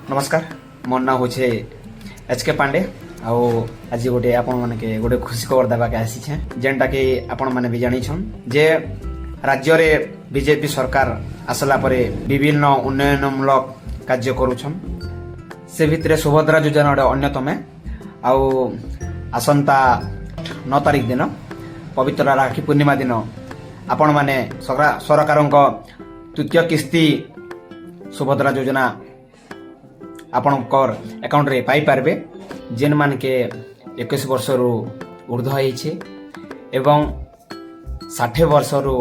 नमस्कार मोर ना होचे एचके पांडे आउ आज गोटे आपण माने के गोटे खुशी खबर देवा के आसी छे जेनटा कि आपण माने भी जानी छन जे राज्य रे बीजेपी सरकार आसला परे विभिन्न उन्नयनमूलक कार्य करूछन से भितरे सुभद्रा योजना गोटे अन्यतम आउ आसंता 9 तारिख दिन पवित्र राखी पूर्णिमा दिन आपण माने सरकारक तृतीय किस्ती सुभद्रा योजना आपणकर अकाउंट रे पाई पारबे जेन मान के 21 वर्ष रु ऊर्ध्व होइछे एवं 60 वर्ष रु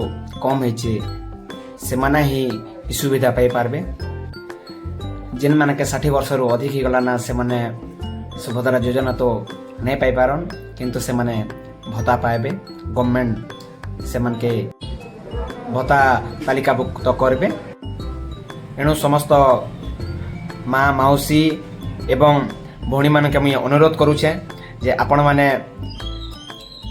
कम होइछे से माने ही ई सुविधा पाई पारबे जेन मान के 60 वर्ष रु अधिक ही गला ना से माने सुभद्रा योजना तो नहीं पाई पारन किंतु से माने भत्ता पाएबे गवर्नमेंट से मान के भत्ता तालिकाभुक्त तो करबे एणु समस्त माँ मौसी एवं भौणी मान के मुझे अनुरोध करुचे जे आपण माने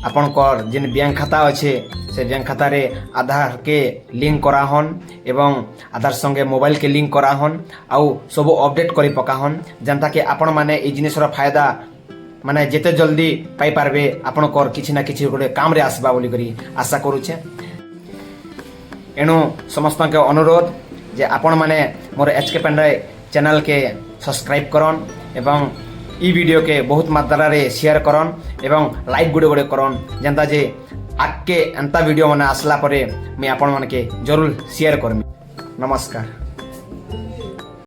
आपणकर जिन बैंक खाता अच्छे से बैंक खाता रे आधार के लिंक कराहन एवं आधार संगे मोबाइल के लिंक कराहन आउ सब अपडेट करी पकाहन जनता के आपण माने ई जिनिसर फायदा माने जेते जल्दी पाई पारबे आपणकर किछि ना किछि गोटे काम रे आसबा बोली करी आशा करुचे एणु समस्त के अनुरोध जे आपण माने मोर एचके पांडे चैनल के सब्सक्राइब करन एवं ई वीडियो के बहुत मात्रा रे शेयर करन एवं लाइक गुडे गुडे करन जनता जे आके अंता वीडियो माने आसला परे मैं आपण मन के जरूर शेयर करमी। नमस्कार।